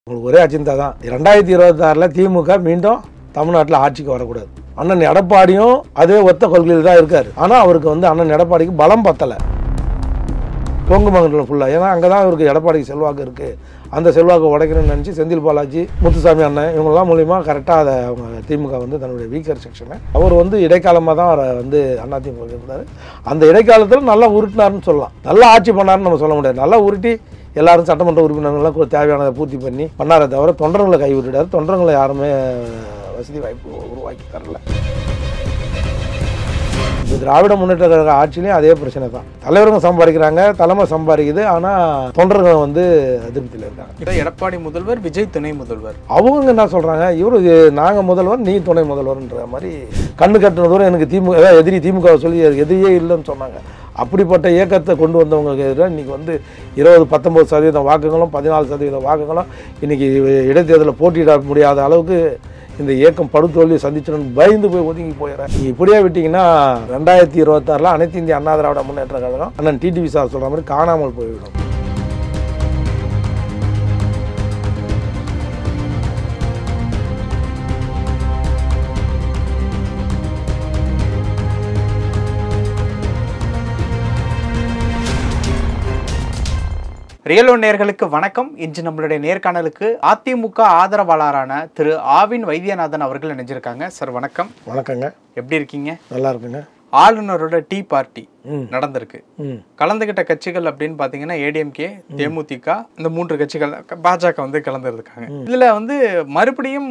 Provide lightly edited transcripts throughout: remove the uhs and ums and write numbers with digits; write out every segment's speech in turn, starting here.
உங்களுக்கு ஒரே அஜெண்டா தான் 2026ல் திமுக மீண்டும் தமிழ்நாட்டில் ஆட்சிக்கு வரக்கூடாது. அண்ணன் எடப்பாடியும் அதே ஒத்த கொள்கையில் தான் இருக்கார். ஆனால் அவருக்கு அண்ணன் எடப்பாடிக்கு பலம் பத்தலை. கொங்கு மண்டலம் ஃபுல்லாக, ஏன்னா அங்கே தான் அவருக்கு எடப்பாடிக்கு செல்வாக்கு இருக்குது. அந்த செல்வாக்கு உடைக்கணும்னு நினச்சி செந்தில் பாலாஜி, முத்துசாமி அண்ணன் இவங்கெல்லாம் மூலிமா கரெக்டாக அதை அவங்க திமுக தன்னுடைய வீக்கர் செக்ஷனை அவர் இடைக்காலமாக தான் அவரை அதிமுக இருந்தார். அந்த இடைக்காலத்தில் நல்லா உருட்டினார்னு சொல்லலாம். நல்லா ஆட்சி பண்ணார்னு நம்ம சொல்ல முடியாது. நல்லா உருட்டி எல்லாரும் சட்டமன்ற உறுப்பினர்கள்லாம் தேவையானதை பூர்த்தி பண்ணி பண்ணாரே தவிர தொண்டர்களை கைவிட்டுட்டார். தொண்டர்களை யாருமே வசதி வாய்ப்பு உருவாக்கி தரல. இந்த திராவிட முன்னேற்ற கழக ஆட்சியிலையும் அதே பிரச்சனை தான். தலைவருங்க சம்பாதிக்கிறாங்க, தலைமை சம்பாதிக்குது, ஆனால் தொண்டர்கள் அதிருப்தியில் இருக்காங்க. எடப்பாடி முதல்வர், விஜய் துணை முதல்வர், அவங்க என்ன சொல்கிறாங்க, இவரு நாங்கள் முதல்வர் நீ துணை முதல்வர்ன்ற மாதிரி கண்ணு கட்டின தூரம் எனக்கு திமுக எதிரி, திமுக சொல்லி எதிரியே இல்லைன்னு சொன்னாங்க. அப்படிப்பட்ட இயக்கத்தை கொண்டு வந்தவங்களுக்கு எதிராக இன்றைக்கி 19% வாக்குகளும் 14% வாக்குகளும் இன்றைக்கி இடைத்தேர்தலில் போட்டியிட முடியாத அளவுக்கு இந்த இயக்கம் படுதோல்வி சந்திச்சிடணும் பயந்து போய் ஒதுங்கி போயிடுறேன். நீங்கள் இப்படியே விட்டிங்கன்னா 2026ல் அனைத்து இந்திய அண்ணா திராவிட முன்னேற்ற கழகம் அண்ணன் டிடிவி சார் சொல்கிற மாதிரி காணாமல் போய்விடும். ரியல் ஒன் நேயர்களுக்கு வணக்கம். இன்று நம்மளுடைய நேர்காணலுக்கு அதிமுக ஆதரவாளரான திரு ஆவின் வைத்தியநாதன் அவர்கள் இணைஞ்சிருக்காங்க. சார் வணக்கம். வணக்கங்க. எப்படி இருக்கீங்க? நல்லா இருக்குங்க. ஆளுநரோட டீ பார்ட்டி நடந்திருக்கு. கலந்துகிட்ட கட்சிகள் அப்படின்னு பாத்தீங்கன்னா ஏடிஎம்கே, தேமுதிக, இந்த 3 கட்சிகள், பாஜக கலந்துருக்காங்க. இதுல மறுபடியும்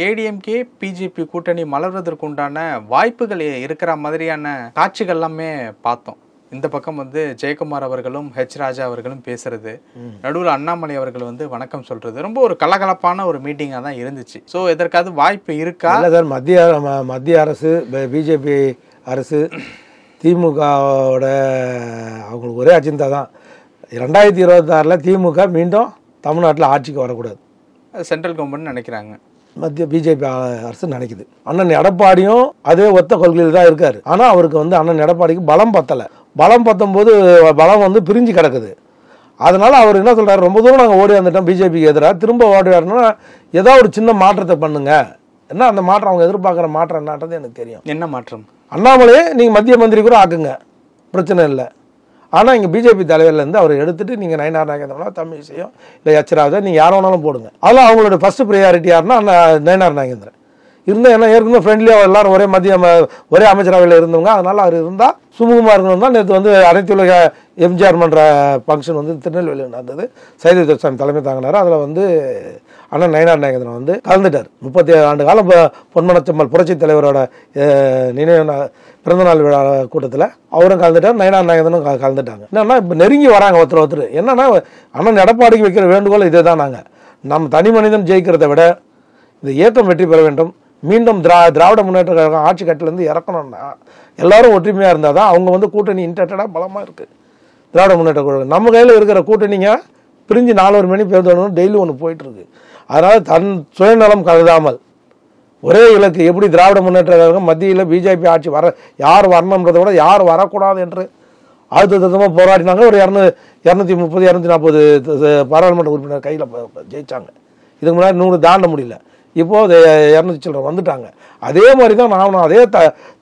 ஏடிஎம்கே பிஜேபி கூட்டணி மலர்வதற்கு உண்டான வாய்ப்புகள் இருக்கிற மாதிரியான காட்சிகள் எல்லாமே பார்த்தோம். இந்த பக்கம் ஜெயக்குமார் அவர்களும் ஹெச் ராஜா அவர்களும் பேசுறது, நடுவில் அண்ணாமலை அவர்கள் வணக்கம் சொல்றது, ரொம்ப ஒரு கலகலப்பான ஒரு மீட்டிங்கா தான் இருந்துச்சு. ஸோ எதற்காவது வாய்ப்பு இருக்கா? இல்லை சார், மத்திய அரசு, பிஜேபி அரசு, திமுகவோட அவங்களுக்கு ஒரே அஜெண்டா தான் 2026ல் திமுக மீண்டும் தமிழ்நாட்டில் ஆட்சிக்கு வரக்கூடாது. சென்ட்ரல் கவர்மெண்ட் நினைக்கிறாங்க, மத்திய பிஜேபி அரசு நினைக்குது. அண்ணன் எடப்பாடியும் அதே ஒத்த கொள்கையில் தான் இருக்காரு. ஆனால் அவருக்கு அண்ணன் எடப்பாடிக்கு பலம் பத்தலை. பலம் பத்தும்போது பலம் பிரிஞ்சு கிடக்குது. அதனால அவர் என்ன சொல்றாரு, ரொம்ப தூரம் நாங்கள் ஓடி வந்துட்டோம் பிஜேபிக்கு எதிராக, திரும்ப ஓடி வரணும்னா ஏதோ ஒரு சின்ன மாற்றத்தை பண்ணுங்க. என்ன அந்த மாற்றம், அவங்க எதிர்பார்க்குற மாற்றம் என்னன்றது எனக்கு தெரியும். என்ன மாற்றம்? அண்ணாமலையே நீங்கள் மத்திய மந்திரி கூட ஆக்குங்க, பிரச்சனை இல்லை. ஆனால் இங்கே பிஜேபி தலைவர்லேருந்து அவர் எடுத்துட்டு நீங்கள் நயினார் நாகேந்திரனா, தமிழிசையும் இல்லை ஹெச் ராஜா, நீங்கள் யாரை வேணாலும் போடுங்க. அதெல்லாம் அவங்களோட ஃபர்ஸ்ட் ப்ரையாரிட்டி யாருன்னா நயினார் நாகேந்திரன் இருந்தால், ஏன்னா ஏற்கனவே ஃப்ரெண்ட்லியாக எல்லாரும் ஒரே அமைச்சரவையில் இருந்தவங்க. அதனால் அவர் இருந்தால் சுமூகமாக இருக்கணும் தான். நேற்று அனைத்து உலக எம்ஜிஆர் மன்ற ஃபங்க்ஷன் திருநெல்வேலியில் நடந்தது. சைதை துரைசாமி தலைமை தாங்கினார். அதில் அண்ணன் நயினார் நாகேந்திரன் கலந்துட்டார். 37 ஆண்டு காலம் பொன்மனச்செம்மல் புரட்சி தலைவரோட நினைவு பிறந்தநாள் விழா கூட்டத்தில் அவரும் கலந்துட்டார், நயினார் நாகேந்திரனும் கலந்துட்டாங்க. என்னன்னா இப்போ நெருங்கி வராங்க ஒருத்தர். என்னன்னா அண்ணன் எடப்பாடிக்கு வைக்கிற வேண்டுகோள் இதே தான். நம்ம தனி மனிதன் ஜெயிக்கிறத விட இந்த இயக்கம் வெற்றி பெற வேண்டும். மீண்டும் திராவிட முன்னேற்ற கழகம் ஆட்சி கட்டிலேருந்து இறக்கணும்னா எல்லாரும் ஒற்றுமையாக இருந்தால் தான் அவங்க கூட்டணி இன்டெக்டடாக பலமாக இருக்குது. திராவிட முன்னேற்ற கழகம் நம்ம கையில் இருக்கிற கூட்டணிங்க பிரிஞ்சு 4 மணி பேருந்து டெய்லி ஒன்று போயிட்டுருக்கு. அதனால் தன் சுயநலம் கருதாமல் ஒரே இலக்கு, எப்படி திராவிட முன்னேற்ற கழகம் மத்தியில் பிஜேபி ஆட்சி யார் வரணுன்றதை விட யார் வரக்கூடாது என்று அழுத்தமாக போராடினாங்க. ஒரு 230 240 பாராளுமன்ற உறுப்பினர் கையில் ஜெயிச்சாங்க. இதுக்கு முன்னாடி 100 தாண்ட முடியல. இப்போது 200 சில்லரை வந்துட்டாங்க. அதே மாதிரி தான் நானும் அதே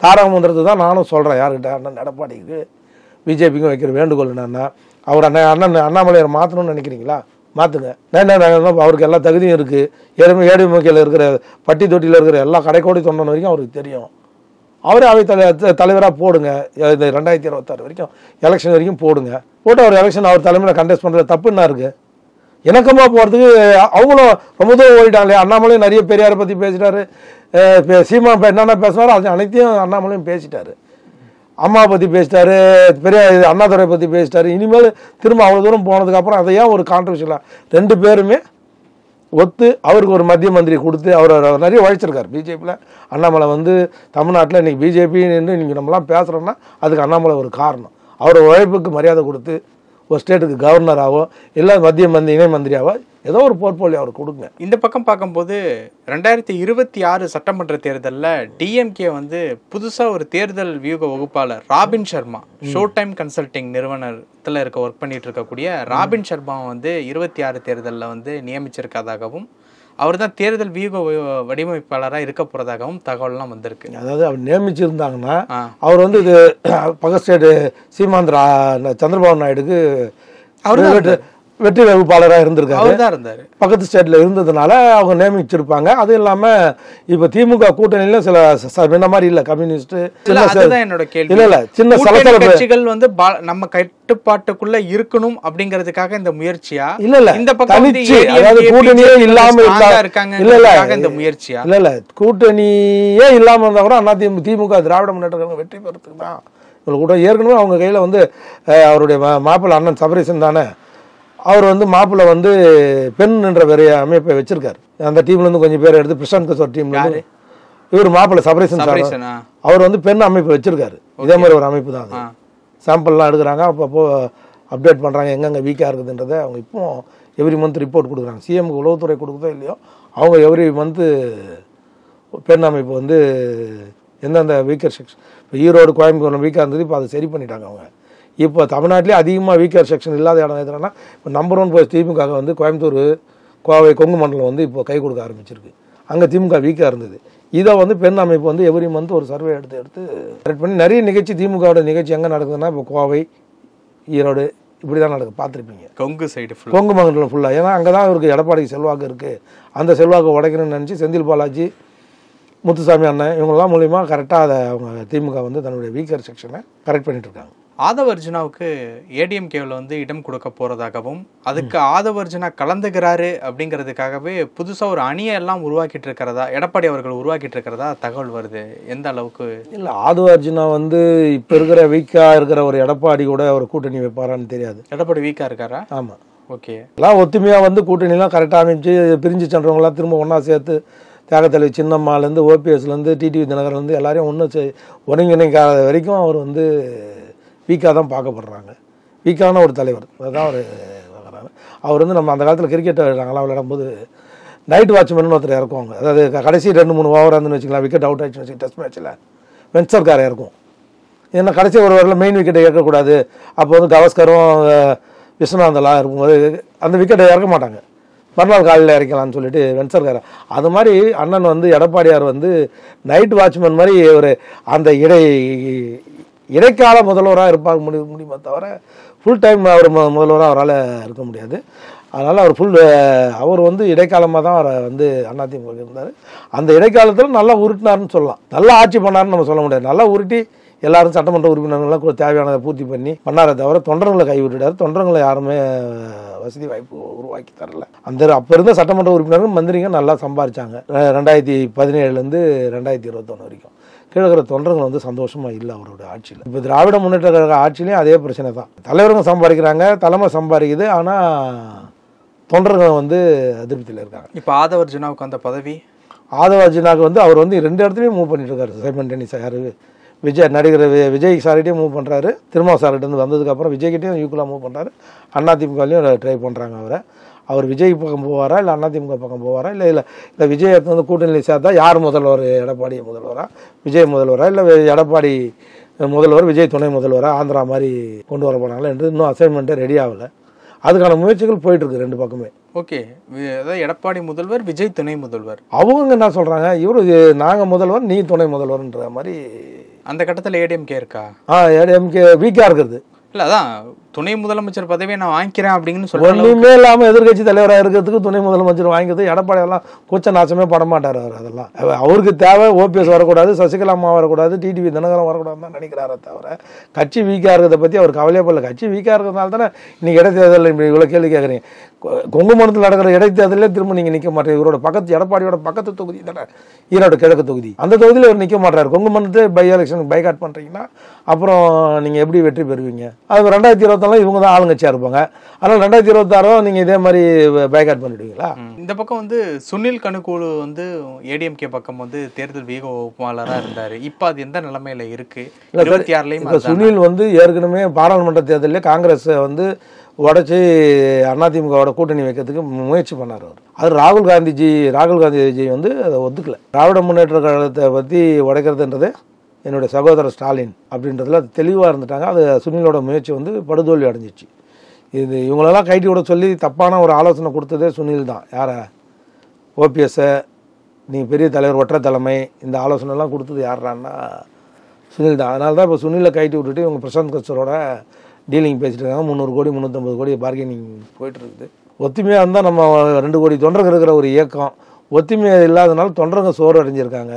தாரக மந்திரத்தை தான் நானும் சொல்கிறேன். யார்கிட்ட, அண்ணன் எடப்பாடிக்கு பிஜேபிக்கும் வைக்கிற வேண்டுகோள் என்னன்னா, அவர் அண்ணாமலையார் மாற்றணும்னு நினைக்கிறீங்களா, மாற்றுங்க. அவருக்கு எல்லா தகுதியும் இருக்குது. ஏடிஎம்கேல இருக்கிற பட்டி தொட்டியில் இருக்கிற எல்லா கடைக்கோடி தொண்டன் வரைக்கும் அவருக்கு தெரியும். அவரே அவை தலைவராக போடுங்க. இந்த 2026 வரைக்கும் எலெக்ஷன் வரைக்கும் போடுங்க. போட்டு அவர் எலெக்ஷன் அவர் தலைமையில் கண்டெஸ்ட் பண்ணுறது தப்பு என்ன இருக்குது? இணக்கமாக போகிறதுக்கு அவங்களும் ரொம்ப தூரம் ஓடிட்டாங்களே. அண்ணாமலையும் நிறைய பெரியாரை பற்றி பேசிட்டாரு, சீமா என்னென்ன பேசினாரோ அது அனைத்தையும் அண்ணாமலையும் பேசிட்டாரு. அம்மாவை பற்றி பேசிட்டாரு, பெரிய அண்ணாதுரை பற்றி பேசிட்டாரு. இனிமேல் திரும்ப அவ்வளோ தூரம் போனதுக்கப்புறம் அதை ஏன் ஒரு கான்ட்ரவர்ஷியலாக 2 பேருமே ஒத்து அவருக்கு ஒரு மத்திய மந்திரி கொடுத்து அவர் நிறைய உழைச்சிருக்காரு பிஜேபியில். அண்ணாமலை தமிழ்நாட்டில் இன்றைக்கி பிஜேபின்னு இன்றைக்கி நம்மளாம் பேசுகிறோம்னா அதுக்கு அண்ணாமலை ஒரு காரணம். அவர் உழைப்புக்கு மரியாதை கொடுத்து ஒரு ஸ்டேட்டுக்கு கவர்னராகவோ இல்லை மத்திய இணை மந்திரியாவோ ஏதோ ஒரு போர்ட்போலியோ அவர் கொடுங்க. இந்த பக்கம் பார்க்கும்போது 2026 சட்டமன்ற தேர்தலில் டிஎம்கே வந்து புதுசாக ஒரு தேர்தல் வியூக வகுப்பாளர் Robin Sharma, show time consulting நிறுவனத்தில் ஒர்க் பண்ணிட்டு இருக்கக்கூடிய ராபின் சர்மாவை வந்து 26 தேர்தலில் வந்து நியமிச்சிருக்கதாகவும் அவர் தான் தேர்தல் வியூக வடிவமைப்பாளராக இருக்க போறதாகவும் தகவல்லாம் வந்திருக்கு. அதாவது அவர் நியமிச்சிருந்தாங்கன்னா அவர் வந்து இது பக்கத்து ஸ்டேட்டு சீமாந்திரா சந்திரபாபு நாயுடுக்கு அவர் வெற்றி வகுப்பாளராக இருந்திருக்காரு. பக்கத்து ஸ்டேட்ல இருந்ததுனால அவங்க நியமிச்சிருப்பாங்க. அது இல்லாம இப்ப திமுக கூட்டணியில சில இந்த மாதிரி இல்ல கம்யூனிஸ்ட் என்னோட கேள்வி இல்ல சின்ன கட்சிகள் வந்து நம்ம கட்டுப்பாட்டுக்குள்ள இருக்கணும் அப்படிங்கறதுக்காக இந்த முயற்சியா இல்ல இந்த பக்கம் அதாவது கூட்டணியே இல்லாம இருக்காங்க இந்த முயற்சியா இல்ல கூட்டணியே இல்லாம இருந்தா கூட அண்ணா திமுக திராவிட முன்னேற்ற கழகம் வெற்றி பெறத்துக்கு தான் இவங்க கூட ஏற்கனவே அவங்க கையில வந்து அவருடைய மாப்பிள்ளை அண்ணன் சபரீசன் தானே அவர் வந்து மாப்பிள்ளை வந்து பெண் என்ற பெரிய அமைப்பை வச்சிருக்காரு. அந்த டீம்ல இருந்து கொஞ்சம் பேர் எடுத்து பிரசாந்த் கிஷோர் டீம்ல இவர் மாப்பிள்ளை சபரீசன் அவர் வந்து பெண் அமைப்பு வச்சிருக்காரு. இதே மாதிரி ஒரு அமைப்பு தான். சாம்பிள்லாம் எடுக்கிறாங்க, அப்பப்போ அப்டேட் பண்றாங்க எங்கெங்க வீக்கா இருக்குதுன்றதை. அவங்க இப்போ எவ்ரி மந்த் ரிப்போர்ட் கொடுக்குறாங்க. சிஎம்க்கு உளவுத்துறை கொடுக்குதோ இல்லையோ அவங்க எவ்ரி மந்த் பெண் அமைப்பு வந்து எந்தெந்த வீக்கர் செக்ஷன் இப்போ ஈரோடு கோயம்புத்தூர் வீக்காக இருந்தது, இப்போ அதை சரி பண்ணிட்டாங்க அவங்க. இப்போ தமிழ்நாட்டிலே அதிகமாக வீக்கர் செக்ஷன் இல்லாத இடம் எதுனா இப்போ நம்பர் 1 போய் திமுக வந்து கோயம்புத்தூர், கோவை, கொங்கு மண்டலம் வந்து இப்போ கை கொடுக்க ஆரம்பிச்சிருக்கு. அங்கே திமுக வீக்காக இருந்தது. இதை வந்து பெண் அமைப்பு வந்து எவ்ரி மந்த் ஒரு சர்வே எடுத்து கரெக்ட் பண்ணி நிறைய நிகழ்ச்சி திமுகவோட நிகழ்ச்சி எங்கே நடக்குதுன்னா இப்போ கோவை, ஈரோடு இப்படி தான் நடக்குது. பார்த்துருப்பீங்க கொங்கு சைடு கொங்கு மண்டலம் ஃபுல்லாக. ஏன்னா அங்கே தான் அவருக்கு எடப்பாடிக்கு செல்வாக்கு இருக்குது. அந்த செல்வாக்கு உடைக்கணும்னு நினச்சி செந்தில் பாலாஜி, முத்துசாமி அண்ணன் இவங்கெல்லாம் மூலிமா கரெக்டாக அதை அவங்க திமுக வந்து தன்னுடைய வீக்கர் செக்ஷனை கரெக்ட் பண்ணிட்டு இருக்காங்க. ஆதவ அர்ஜுனாவுக்கு ஏடிஎம்கேவில் வந்து இடம் கொடுக்க போகிறதாகவும் அதுக்கு ஆதவ அர்ஜுனா கலந்துக்கிறாரு அப்படிங்கிறதுக்காகவே புதுசாக ஒரு அணியை எல்லாம் உருவாக்கிட்டு இருக்கிறதா எடப்பாடி அவர்கள் உருவாக்கிட்டு இருக்கிறதா தகவல் வருது. எந்த அளவுக்கு? இல்லை, ஆதவ அர்ஜுனா வந்து இப்போ இருக்கிற வீக்காக இருக்கிற ஒரு எடப்பாடி கூட ஒரு கூட்டணி வைப்பாரான்னு தெரியாது. எடப்பாடி வீக்காக இருக்காரா? ஆமாம். ஓகே. எல்லாம் ஒத்துமையாக வந்து கூட்டணிலாம் கரெக்டாக அமைச்சு பிரிஞ்சு சென்றவங்களாம் திரும்ப ஒன்றா சேர்த்து தியாகத்தலைவி சின்னம்மாலேருந்து ஓபிஎஸ்லேருந்து டிடிவி தினகரன்லேருந்து எல்லாரையும் ஒன்று ஒருங்கிணைக்காத வரைக்கும் அவர் வந்து வீக்காக தான் பார்க்கப்படுறாங்க. வீக்கான ஒரு தலைவர் அதுதான் அவர். அவர் வந்து நம்ம அந்த காலத்தில் கிரிக்கெட் நாங்களாம் விளையாடும்போது நைட் வாட்ச்மேன் ஒருத்தர் இறக்குவாங்க. அதாவது கடைசி 2-3 ஓவர் இருந்துன்னு வச்சுக்கலாம், விக்கெட் அவுட் ஆகிடுச்சுன்னு வச்சு டெஸ்ட் மேட்ச்சில் வென்சர்காரை இருக்கும். ஏன்னா கடைசி ஒரு ஓவரில் மெயின் விக்கெட்டை இறக்கக்கூடாது. அப்போ வந்து கவஸ்கரும் விஸ்வநாதெல்லாம் இருக்கும்போது அந்த விக்கெட்டை இறக்க மாட்டாங்க, மறுநாள் காலையில் இறக்கலாம்னு சொல்லிட்டு வென்சர்காரை. அது மாதிரி அண்ணன் வந்து எடப்பாடியார் வந்து நைட் வாட்ச்மேன் மாதிரி ஒரு அந்த இடைக்கால முதல்வராக இருப்பாங்க முடியுமா தவிர ஃபுல் டைம் அவர் முதல்வராக அவரால் இருக்க முடியாது. அதனால் அவர் வந்து இடைக்காலமாக தான் அவரை வந்து அதிமுக இருந்தார். அந்த இடைக்காலத்தில் நல்லா உருட்டினார்னு சொல்லலாம். நல்லா ஆட்சி பண்ணார்னு நம்ம சொல்ல முடியாது. நல்லா உருட்டி எல்லாரும் சட்டமன்ற உறுப்பினர்கள்லாம் தேவையானதை பூர்த்தி பண்ணி பண்ணாரே தவிர தொண்டர்களை கைவிட்டுட்டார். தொண்டர்களை யாருமே வசதி வாய்ப்பு உருவாக்கி தரல. அப்போ இருந்த சட்டமன்ற உறுப்பினர்கள் மந்திரிங்க நல்லா சம்பாதிச்சாங்க. 2017 2021 வரைக்கும் கீழக்கிற தொண்டர்கள் வந்து சந்தோஷமா இல்லை அவரோட ஆட்சியில். இப்போ திராவிட முன்னேற்ற கழக ஆட்சியிலையும் அதே பிரச்சனை தான். தலைவருங்க சம்பாதிக்கிறாங்க, தலைமை சம்பாதிக்குது, ஆனால் தொண்டர்கள் வந்து அதிருப்தியில் இருக்காங்க. இப்போ ஆதவ அர்ஜுனாவுக்கு அந்த பதவி, ஆதவ அர்ஜுனாவுக்கு வந்து அவர் வந்து 2 இடத்துலையும் மூவ் பண்ணிட்டு இருக்காரு. சைமன் டென்னிஸ் யார் நடிகர் விஜய் சார்கிட்டையும் மூவ் பண்ணுறாரு, திருமாவளவன் சார்கிட்ட வந்ததுக்கப்புறம் விஜய்கிட்டையும் ஈக்குவலாக மூவ் பண்ணுறாரு. அதிமுகலையும் ட்ரை பண்ணுறாங்க. அவர் விஜய் பக்கம் போவாரா இல்லை அதிமுக பக்கம் போவாரா இல்லை இல்லை இல்லை விஜய் வந்து கூட்டணியில் சேர்த்தா யார் முதல்வர்? எடப்பாடி முதல்வரா, விஜய் முதல்வரா, இல்லை எடப்பாடி முதல்வர் விஜய் துணை முதல்வரா ஆந்திரா மாதிரி கொண்டு வர போனாங்களா என்று இன்னும் அசைன்மெண்ட்டே ரெடி ஆகலை. அதுக்கான முயற்சிகள் போயிட்டு இருக்கு 2 பக்கமே. ஓகே, அதாவது எடப்பாடி முதல்வர், விஜய் துணை முதல்வர். அவங்க என்ன சொல்றாங்க, இவரு நாங்கள் முதல்வர் நீ துணை முதல்வர்ன்ற மாதிரி. அந்த கட்டத்தில் ஏடிஎம்கே இருக்கா? ஏடிஎம்கே வீக்கா இருக்கிறது. இல்லை, அதான் துணை முதலமைச்சர் பதவியை நான் வாங்கிக்கிறேன் அப்படின்னு சொல்லி ஒன்றுமே இல்லாமல் எதிர்கட்சி தலைவராக இருக்கிறதுக்கு துணை முதலமைச்சர் வாங்கிக்கிறது எடப்பாடி எல்லாம் கூச்ச நாசமே பட மாட்டார். அவர் அதெல்லாம் அவருக்கு தேவை ஓபிஎஸ் வரக்கூடாது, சசிகலா அம்மா வரக்கூடாது, டிடிவி தினகரன் வரக்கூடாதுன்னு தான் நினைக்கிறாரே தவிர கட்சி வீக்காக இருக்கிறத பற்றி அவர் கவலையே படல. கட்சி வீக்காக இருக்கிறதுனால தானே இன்னைக்கு இடைத்தேர்தலில் இப்படி இவ்வளோ கேள்வி கேட்குறீங்க. கொங்கு மண்டலத்தில் நடக்கிற இடைத்தேர்தலே திரும்ப நீங்கள் நிற்க மாட்டேங்க. இவரோட பக்கத்து எடப்பாடியோட பக்கத்து தொகுதி தானே ஈரோடு கிழக்கு தொகுதி, அந்த தொகுதியில் இவர் நிற்க மாட்டார். கொங்கு மண்டலத்தை பை எலெக்ஷன் பைகாட் பண்ணுறீங்கன்னா அப்புறம் நீங்கள் எப்படி வெற்றி பெறுவீங்க? அது 2024 இவங்க தான் ஆளுங்கட்சியாக இருப்பாங்க. ஆனால் 2026 நீங்கள் இதே மாதிரி பைகாட் பண்ணிடுவீங்களா? இந்த பக்கம் வந்து சுனில் கனுக்கூலு வந்து ஏடிஎம்கே பக்கம் வந்து தேர்தல் வீக வகுப்பாளராக இருந்தார். இப்போ அது எந்த நிலைமையில இருக்கு? 26 சுனில் வந்து ஏற்கனவே பாராளுமன்ற தேர்தலில் காங்கிரஸ் வந்து உடச்சி அதிமுகவோட கூட்டணி வைக்கிறதுக்கு முயற்சி பண்ணார் அவர். அது ராகுல் காந்திஜி வந்து அதை ஒத்துக்கல. திராவிட முன்னேற்ற கழகத்தை பற்றி உடைக்கிறதுன்றது என்னுடைய சகோதரர் ஸ்டாலின் அப்படின்றதுல தெளிவாக இருந்துட்டாங்க. அது சுனிலோட முயற்சி வந்து படுதோல்வி அடைஞ்சிச்சு. இது இவங்களெல்லாம் கைட்டி விட சொல்லி தப்பான ஒரு ஆலோசனை கொடுத்ததே சுனில் தான். யாரை? ஓபிஎஸ்ஸை நீங்கள் பெரிய தலைவர் ஒற்றை தலைமை இந்த ஆலோசனைலாம் கொடுத்தது யாரான்னா சுனில் தான். அதனால தான் இப்போ சுனிலை கைட்டி விட்டுட்டு இவங்க பிரசாந்த் கிஷோரோட டீலிங் பேசிட்டு இருக்காங்க. 300 கோடி 350 கோடி பார்கெனிங் போயிட்டு இருக்குது. ஒத்துமையாக இருந்தால் நம்ம 2 கோடி தொண்டர்கள் இருக்கிற ஒரு இயக்கம் ஒத்துமையாக இல்லாதனால தொண்டர்கள் சோறு அடைஞ்சிருக்காங்க.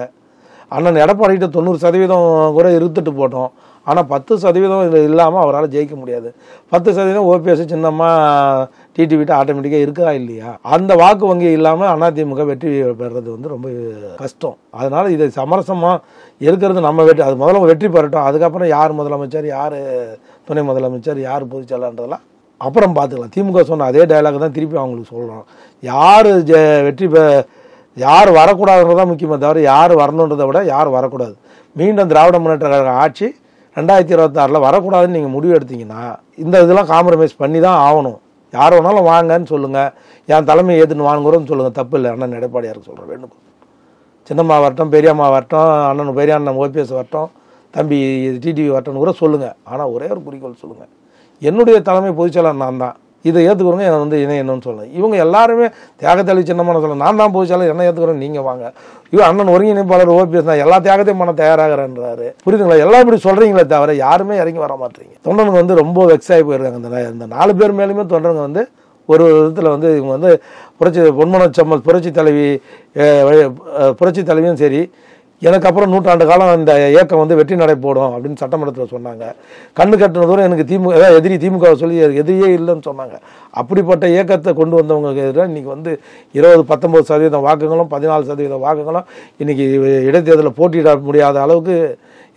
அண்ணன் எடப்பாடிகிட்ட 90% கூட இருந்துட்டு போட்டோம். ஆனால் 10% இது இல்லாமல் அவரால் ஜெயிக்க முடியாது. 10% ஓபிஎஸ் சின்னம்மா டிடிவிட்டு ஆட்டோமேட்டிக்காக இருக்கா இல்லையா? அந்த வாக்கு வங்கி இல்லாமல் அதிமுக வெற்றி பெறுறது வந்து ரொம்ப கஷ்டம். அதனால் இதை சமரசமாக இருக்கிறது நம்ம வெற்றி. அது முதல்ல வெற்றி பெறட்டும். அதுக்கப்புறம் யார் முதலமைச்சர், யார் துணை முதலமைச்சர், யார் பொதுச்செயலாளர்ன்றதெல்லாம் அப்புறம் பார்த்துக்கலாம். திமுக சொன்ன அதே டயலாக் தான் திருப்பி அவங்களுக்கு சொல்கிறோம். யார் யார் வரக்கூடாதுன்றதான் முக்கியமாக தவிர யார் வரணுன்றதை விட யார் வரக்கூடாது. மீண்டும் திராவிட முன்னேற்ற கழக ஆட்சி 2026 வரக்கூடாதுன்னு நீங்கள் முடிவு எடுத்தீங்கன்னா இந்த இதெல்லாம் காம்ப்ரமைஸ் பண்ணி தான் ஆகணும். யார் வேணாலும் வாங்கன்னு சொல்லுங்கள், என் தலைமை ஏற்றுன்னு வாங்குறோன்னு சொல்லுங்கள், தப்பு இல்லை. அண்ணன் எடப்பாடியாருக்கு சொல்கிறேன். வேணும் சின்னம்மா வரட்டும், பெரியம்மா வரட்டும், அண்ணன் பெரிய அண்ணன் ஓபிஎஸ் வரட்டும், தம்பி டிடிவி வரட்டும்னு கூட சொல்லுங்கள். ஆனால் ஒரே ஒரு குறிக்கோள் சொல்லுங்கள், என்னுடைய தலைமை பொதுச்செயலாளர் நான் தான், இதை ஏற்றுக்கிறவங்க என்னை வந்து என்னன்னு சொல்லணும். இவங்க எல்லாருமே தியாகத்தளி சின்னமான சொல்லணும், நான் தான் பொதுச்செயலாளர் என்ன ஏற்றுக்கிறோம் நீங்கள் வாங்க. இவன் அண்ணன் ஒருங்கிணைப்பாளர் ஓபிஎஸ் தான் எல்லா தியாகத்தையும் பண்ண தயாராகிறன்றாரு. புரியுதுங்களா? எல்லாம் இப்படி சொல்கிறீங்களே தவிர யாருமே இறங்கி வர மாட்டீங்க. தொண்டனுங்க வந்து ரொம்ப வெக்ஸ் ஆகி போயிருக்காங்க. இந்த 4 பேர் மேலுமே தொண்டனுங்க வந்து ஒரு விதத்தில் வந்து இவங்க வந்து பொன்மனச்செம்மல் புரட்சி தலைவியும் சரி, எனக்கு அப்புறம் 100 ஆண்டு காலம் இந்த இயக்கம் வந்து வெற்றி நடை போடும் அப்படின்னு சட்டமன்றத்தில் சொன்னாங்க. கண்ணு கட்டின தூரம் எனக்கு திமுக சொல்லி எதிரியே இல்லைன்னு சொன்னாங்க. அப்படிப்பட்ட இயக்கத்தை கொண்டு வந்தவங்களுக்கு எதிராக இன்றைக்கி வந்து 19% வாக்குகளும் 14% வாக்குகளும் இன்றைக்கி இடைத்தேர்தலில் போட்டியிட முடியாத அளவுக்கு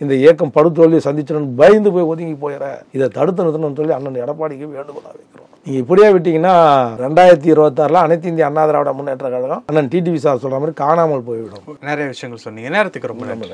இந்த இயக்கம் படுதோல்வி சந்திச்சிடணும், பயந்து போய் ஒதுங்கி போயிட இதை தடுத்து நிறுத்தணும்னு சொல்லி அண்ணன் எடப்பாடிக்கு வேண்டுகோளாக வைக்கிறோம். நீங்கள் இப்படியே விட்டீங்கன்னா 2026 அனைத்து இந்திய அண்ணா திராவிட முன்னேற்ற கழகம் அண்ணன் டிடிவி சார் சொல்கிற மாதிரி காணாமல் போய்விடும். நிறைய விஷயங்கள் சொன்னீங்க. நேரத்துக்கு ரொம்ப நன்றி.